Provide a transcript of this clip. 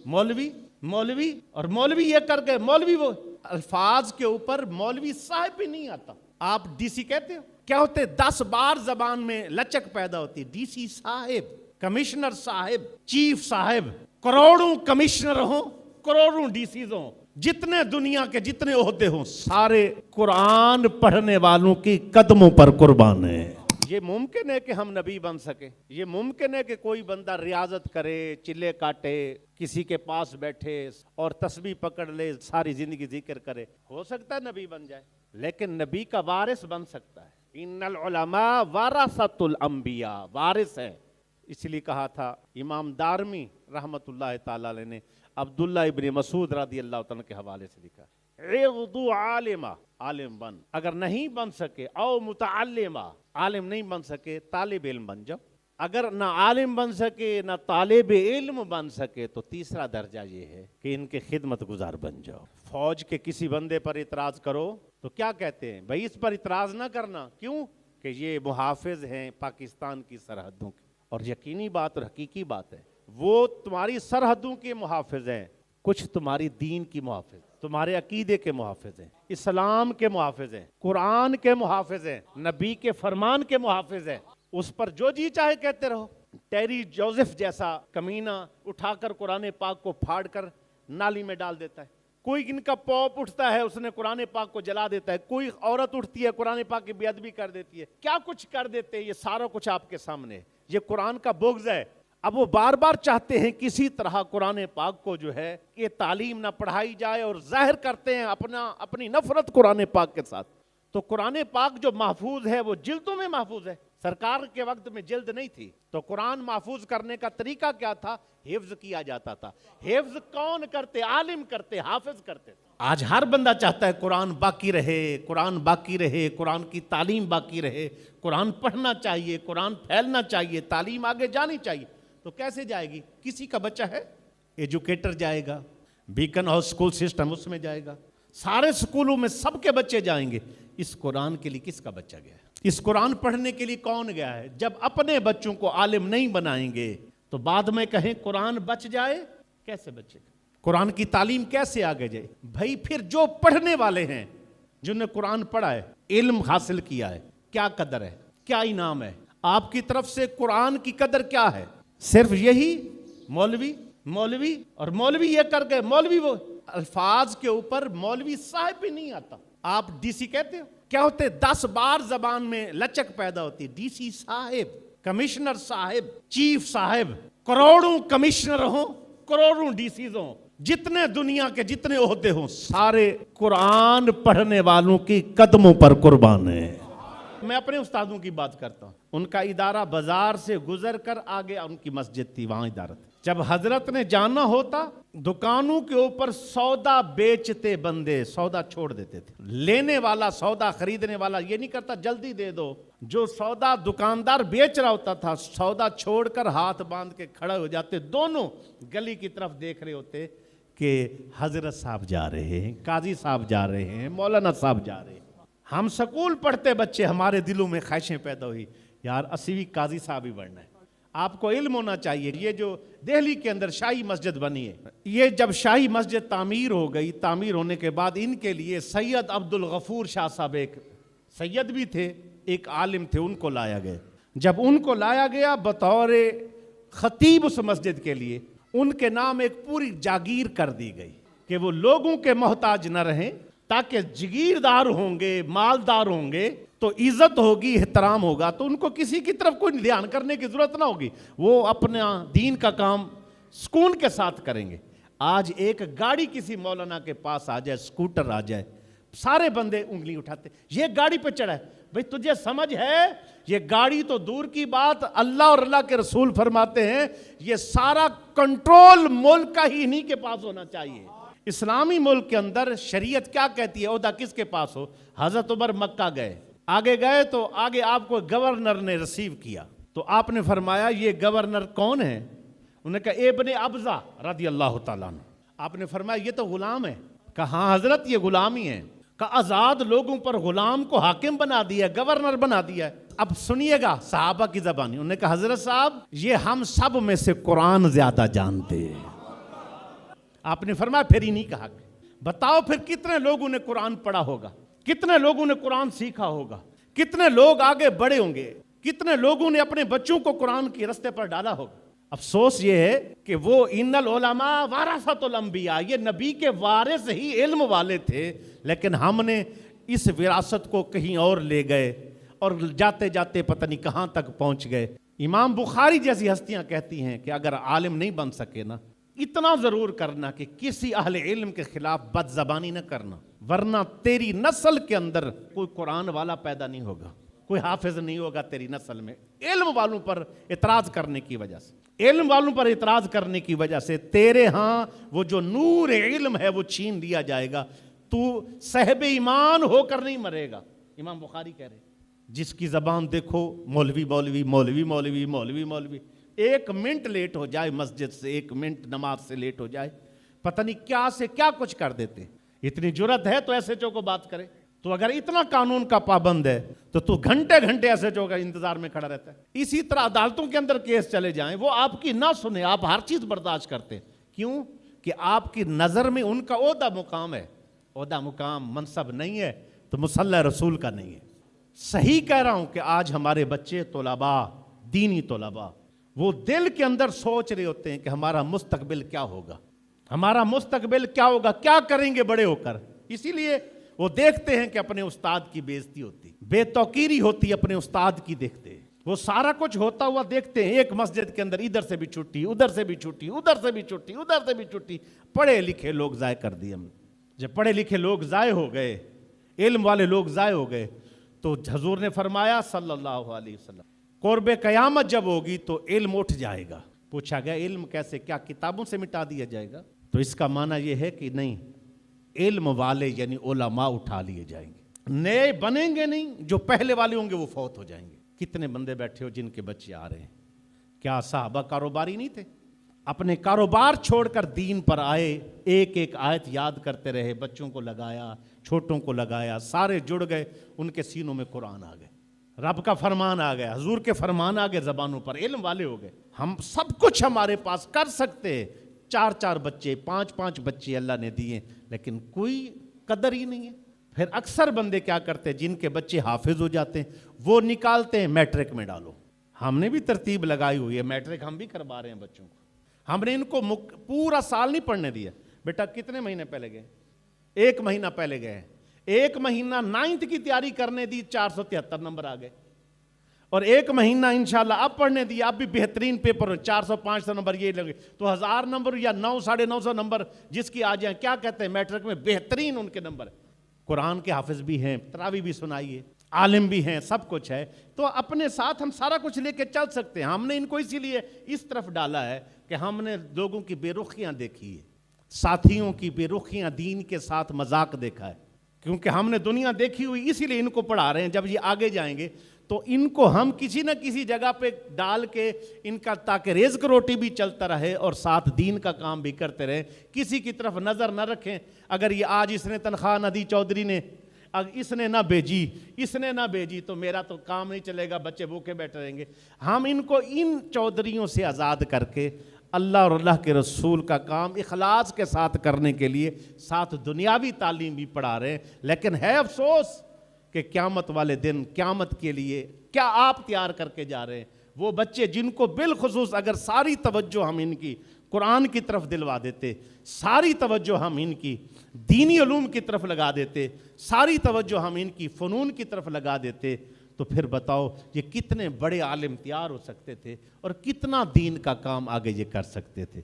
मौलवी मौलवी और मौलवी ये कर गए, मौलवी वो अल्फाज के ऊपर मौलवी साहब भी नहीं आता। आप डीसी कहते हो, क्या होते 10 बार जबान में लचक पैदा होती है। डीसी साहब, कमिश्नर साहब, चीफ साहब, करोड़ों कमिश्नर हो, करोड़ों डीसीज हो, जितने दुनिया के जितने ओहदे हों, सारे कुरान पढ़ने वालों की कदमों पर कुर्बान है। ये मुमकिन है कि हम नबी बन सके? ये मुमकिन है कि कोई बंदा रियाजत करे, चिल्ले काटे, किसी के पास बैठे और तस्बीह पकड़ ले, सारी जिंदगी जिक्र करे? हो सकता है नबी बन जाए, लेकिन नबी का वारिस बन सकता है। इन्नल उलमा वरासतुल अंबिया, वारिस है। इसलिए कहा था इमाम दारमी रहमतुल्लाह ताला अलैह ने अब्दुल्ला इब्न मसूद रदी अल्लाह तआला के हवाले से लिखा, इग़्दु आलिमा, आलिम बन, अगर नहीं बन सके औ मुतअल्लिमा, आलिम नहीं बन सके तालिब इल्म बन जाओ। अगर ना आलिम बन सके ना तालिब इल्म बन सके तो तीसरा दर्जा ये है कि इनके खिदमत गुजार बन जाओ। फौज के किसी बंदे पर इतराज करो तो क्या कहते हैं, भाई इस पर इतराज ना करना, क्यों कि ये मुहाफिज हैं पाकिस्तान की सरहदों के। और यकीनी बात और हकीकी बात है, वो तुम्हारी सरहदों के मुहाफिज हैं, कुछ तुम्हारी दीन की मुहाफिज, तुम्हारे अकीदे के मुहाफिज हैं, इस्लाम के मुहाफिज हैं, कुरान के मुहाफिज हैं, नबी के फरमान के मुहाफिज हैं। उस पर जो जी चाहे कहते रहो। टेरी जोसेफ जैसा कमीना उठाकर कुरान पाक को फाड़ कर नाली में डाल देता है। कोई इनका पॉप उठता है, उसने कुरान पाक को जला देता है। कोई औरत उठती है, कुरान पाक की बेअदबी कर देती है। क्या कुछ कर देते हैं, ये सारा कुछ आपके सामने है। ये कुरान का बुग़्ज़ है। अब वो बार बार चाहते हैं किसी तरह कुरान पाक को जो है कि तालीम ना पढ़ाई जाए, और जाहिर करते हैं अपनी नफरत कुरान पाक के साथ। तो कुरान पाक जो महफूज है वो जिल्दों में महफूज है। सरकार के वक्त में जिल्द नहीं थी, तो कुरान महफूज करने का तरीका क्या था? हिफ्ज किया जाता था। हिफ्ज कौन करते? आलिम करते, हाफिज करते। आज हर बंदा चाहता है कुरान बाकी रहे, कुरान बाकी रहे, कुरान की तालीम बाकी रहे, कुरान पढ़ना चाहिए, कुरान फैलना चाहिए, तालीम आगे जानी चाहिए। तो कैसे जाएगी? किसी का बच्चा है, एजुकेटर जाएगा, बीकन हाउस स्कूल सिस्टम उसमें जाएगा, सारे स्कूलों में सबके बच्चे जाएंगे। इस कुरान के लिए किसका बच्चा गया है? इस कुरान पढ़ने के लिए कौन गया है? जब अपने बच्चों को आलिम नहीं बनाएंगे तो बाद में कहें कुरान बच जाए, कैसे बचेगा? कुरान की तालीम कैसे आगे जाए? भाई फिर जो पढ़ने वाले हैं, जिन्होंने कुरान पढ़ा है, इल्म हासिल किया है, क्या कदर है, क्या इनाम है? आपकी तरफ से कुरान की कदर क्या है? सिर्फ यही मौलवी मौलवी और मौलवी ये कर गए, मौलवी वो अल्फाज के ऊपर मौलवी साहब भी नहीं आता। आप डीसी कहते हो, क्या होते 10 बार जबान में लचक पैदा होती है। डीसी साहब, कमिश्नर साहब, चीफ साहब, करोड़ों कमिश्नर हो, करोड़ों डीसीज हो, जितने दुनिया के जितने ओहदे हों, सारे कुरान पढ़ने वालों की कदमों पर कुर्बान है। मैं अपने उस्तादों की बात करता हूँ। उनका इदारा बाजार से गुजर कर आगे उनकी मस्जिद थी, वहां इदारा था। जब हजरत ने जाना होता, दुकानों के ऊपर सौदा बेचते बंदे सौदा छोड़ देते थे। लेने वाला, सौदा खरीदने वाला ये नहीं करता जल्दी दे दो। जो सौदा दुकानदार बेच रहा होता था, सौदा छोड़कर हाथ बांध के खड़े हो जाते, दोनों गली की तरफ देख रहे होते कि हजरत साहब जा रहे हैं, काजी साहब जा रहे हैं, मौलाना साहब जा रहे हैं। हम स्कूल पढ़ते बच्चे, हमारे दिलों में ख्वाहिशें पैदा हुई, यार असी भी काजी साहब ही बनना है। आपको इल्म होना चाहिए। ये जो दिल्ली के अंदर शाही मस्जिद बनी है, ये जब शाही मस्जिद तामीर हो गई, तामीर होने के बाद इनके लिए सैयद अब्दुल गफूर शाह साहब, एक सैयद भी थे, एक आलिम थे, उनको लाया गया। जब उनको लाया गया बतौर खतीब उस मस्जिद के लिए, उनके नाम एक पूरी जागीर कर दी गई कि वो लोगों के मोहताज न रहें, ताकि जागीरदार होंगे, मालदार होंगे तो इज्जत होगी, एहतराम होगा, तो उनको किसी की तरफ कोई ध्यान करने की जरूरत ना होगी। वो अपना दीन का काम सुकून के साथ करेंगे। आज एक गाड़ी किसी मौलाना के पास आ जाए, स्कूटर आ जाए, सारे बंदे उंगली उठाते, ये गाड़ी पे चढ़ा है। भाई तुझे समझ है, ये गाड़ी तो दूर की बात, अल्लाह और अल्लाह के रसूल फरमाते हैं ये सारा कंट्रोल मुल्क का ही इन्हीं के पास होना चाहिए। इस्लामी मुल्क के अंदर शरीयत क्या कहती है? ओहदा किसके पास हो? हजरत उमर मक्का गए, आगे गए तो आगे आपको गवर्नर ने रिसीव किया, तो आपने फरमाया ये गवर्नर कौन है? उन्होंने कहा इब्ने अब्जा रदी अल्लाह तआला अन्हु। आपने फरमाया ये तो गुलाम है। कहा हाँ हजरत ये गुलाम ही है। कहा आजाद लोगों पर गुलाम को हाकिम बना दिया, गवर्नर बना दिया। अब सुनिएगा सहाबा की जबानी, उन्होंने कहा हजरत साहब ये हम सब में से कुरान ज्यादा जानते हैं। آپ نے فرمایا پھر ہی نہیں کہا کہ بتاؤ پھر کتنے لوگوں نے قرآن پڑھا ہوگا, کتنے لوگوں نے قرآن سیکھا ہوگا, کتنے لوگ آگے بڑھے ہوں گے, کتنے لوگوں نے اپنے بچوں کو قرآن کے رستے پر ڈالا ہوگا. افسوس یہ ہے کہ وہ ان العلماء ورثۃ الانبیاء, یہ نبی کے وارث ہی علم والے تھے, لیکن ہم نے اس وراثت کو کہیں اور لے گئے اور جاتے جاتے پتہ نہیں کہاں تک پہنچ گئے. امام بخاری جیسی ہستیاں کہتی ہیں کہ اگر عالم نہیں بن سکے نا, اتنا ضرور کرنا کہ کسی اہل علم کے خلاف بد زبانی نہ کرنا, ورنہ تیری نسل کے اندر کوئی قرآن والا پیدا نہیں ہوگا, کوئی حافظ نہیں ہوگا تیری نسل میں. علم والوں پر اعتراض کرنے کی وجہ سے, علم والوں پر اعتراض کرنے کی وجہ سے تیرے ہاں وہ جو نور علم ہے وہ چھین لیا جائے گا, تو صاحب ایمان ہو کر نہیں مرے گا. امام بخاری کہہ رہے جس کی زبان دیکھو مولوی مولوی مولوی مولوی مولوی مولوی, ایک منٹ لیٹ ہو جائے مسجد سے, ایک منٹ نماز سے لیٹ ہو جائے, پتہ نہیں کیا سے کیا کچھ کر دیتے. اتنی جرت ہے تو ایس ایچ او کو بات کرے. تو اگر اتنا قانون کا پابند ہے تو گھنٹے گھنٹے ایس ایچ او کا انتظار میں کھڑا رہتا ہے. اسی طرح عدالتوں کے اندر کیس چلے جائیں, وہ آپ کی نہ سنیں, آپ ہر چیز برداشت کرتے ہیں. کیوں کہ آپ کی نظر میں ان کا عہدہ مقام ہے. عہدہ مقام منصب نہیں ہے تو مسلح رسول کا نہیں ہے. صحیح کہہ رہا ہوں کہ آج ہمارے بچے طلباء, دینی طلباء, وہ دل کے اندر سوچ رہے ہوتے ہیں کہ ہمارا مستقبل کیا ہوگا, ہمارا مستقبل کیا ہوگا, کیا کریں گے بڑے ہو کر. اسی لیے وہ دیکھتے ہیں کہ اپنے استاد کی بے عزتی ہوتی, بے توقیری ہوتی اپنے استاد کی, دیکھتے ہیں وہ سارا کچھ ہوتا ہوا دیکھتے ہیں. ایک مسجد کے اندر ادھر سے بھی چھٹی, ادھر سے بھی چھٹی, ادھر سے بھی چھٹی, ادھر سے بھی چھٹی. پڑھے لکھے لوگ ضائع کر دیے ہم نے. جب پڑھے لکھے لوگ ضائع ہو گئے, علم والے لوگ ضائع ہو گئے, تو حضور نے فرمایا صلی اللہ علیہ وسلم قرب قیامت جب ہوگی تو علم اٹھ جائے گا. پوچھا گیا علم کیسے, کیا کتابوں سے مٹا دیا جائے گا؟ تو اس کا معنی یہ ہے کہ نہیں, علم والے یعنی علماء اٹھا لیے جائیں گے, نئے بنیں گے نہیں. جو پہلے والے ہوں گے وہ فوت ہو جائیں گے. کتنے بندے بیٹھے ہو جن کے بچے آ رہے ہیں, کیا صحابہ کاروباری نہیں تھے؟ اپنے کاروبار چھوڑ کر دین پر آئے, ایک ایک آیت یاد کرتے رہے, بچوں کو لگایا, چھوٹوں کو لگایا, سارے جڑ گئے, ان کے سینوں میں قرآن آ گئے, رب کا فرمان آ گیا, حضور کے فرمان آ گئے زبانوں پر, علم والے ہو گئے. ہم سب کچھ ہمارے پاس کر سکتے ہیں, 4 بچے 5 بچے اللہ نے دیے, لیکن کوئی قدر ہی نہیں ہے. پھر اکثر بندے کیا کرتے ہیں, جن کے بچے حافظ ہو جاتے ہیں وہ نکالتے ہیں میٹرک میں ڈالو. ہم نے بھی ترتیب لگائی ہوئی ہے, میٹرک ہم بھی کروا رہے ہیں بچوں کو. ہم نے ان کو پورا سال نہیں پڑھنے دیا. بیٹا کتنے مہینے پہلے گئے؟ 1 مہینہ پہلے گئے. 1 مہینہ 9th کی تیاری کرنے دی, 473 نمبر آ گئے. اور 1 مہینہ انشاءاللہ اب پڑھنے دیا, اب بھی بہترین پیپر, 400-500 نمبر یہ لگے, تو 1000 نمبر یا 900-950 نمبر جس کی آ جائیں, کیا کہتے ہیں میٹرک میں بہترین ان کے نمبر. قرآن کے حافظ بھی ہیں, تراویح بھی سنائیے, عالم بھی ہیں, سب کچھ ہے. تو اپنے ساتھ ہم سارا کچھ لے کے چل سکتے ہیں. ہم نے ان کو اسی لیے اس طرف ڈالا ہے کہ ہم نے لوگوں کی بے رخیاں دیکھی ہے, ساتھیوں کی بے رخیاں, دین کے ساتھ مذاق دیکھا ہے. کیونکہ ہم نے دنیا دیکھی ہوئی, اسی لیے ان کو پڑھا رہے ہیں. جب یہ آگے جائیں گے تو ان کو ہم کسی نہ کسی جگہ پہ ڈال کے ان کا, تاکہ رزق روٹی بھی چلتا رہے اور ساتھ دین کا کام بھی کرتے رہے, کسی کی طرف نظر نہ رکھیں. اگر یہ آج اس نے تنخواہ نہ دی, چودھری نے, اس نے نہ بھیجی تو میرا تو کام نہیں چلے گا, بچے بھوکے بیٹھے رہیں گے. ہم ان کو ان چودھریوں سے آزاد کر کے اللہ اور اللہ کے رسول کا کام اخلاص کے ساتھ کرنے کے لیے ساتھ دنیاوی تعلیم بھی پڑھا رہے ہیں. لیکن ہے افسوس کہ قیامت والے دن, قیامت کے لیے کیا آپ تیار کر کے جا رہے ہیں؟ وہ بچے جن کو بالخصوص اگر ساری توجہ ہم ان کی قرآن کی طرف دلوا دیتے, ساری توجہ ہم ان کی دینی علوم کی طرف لگا دیتے, ساری توجہ ہم ان کی فنون کی طرف لگا دیتے, تو پھر بتاؤ یہ کتنے بڑے عالم تیار ہو سکتے تھے اور کتنا دین کا کام آگے یہ کر سکتے تھے.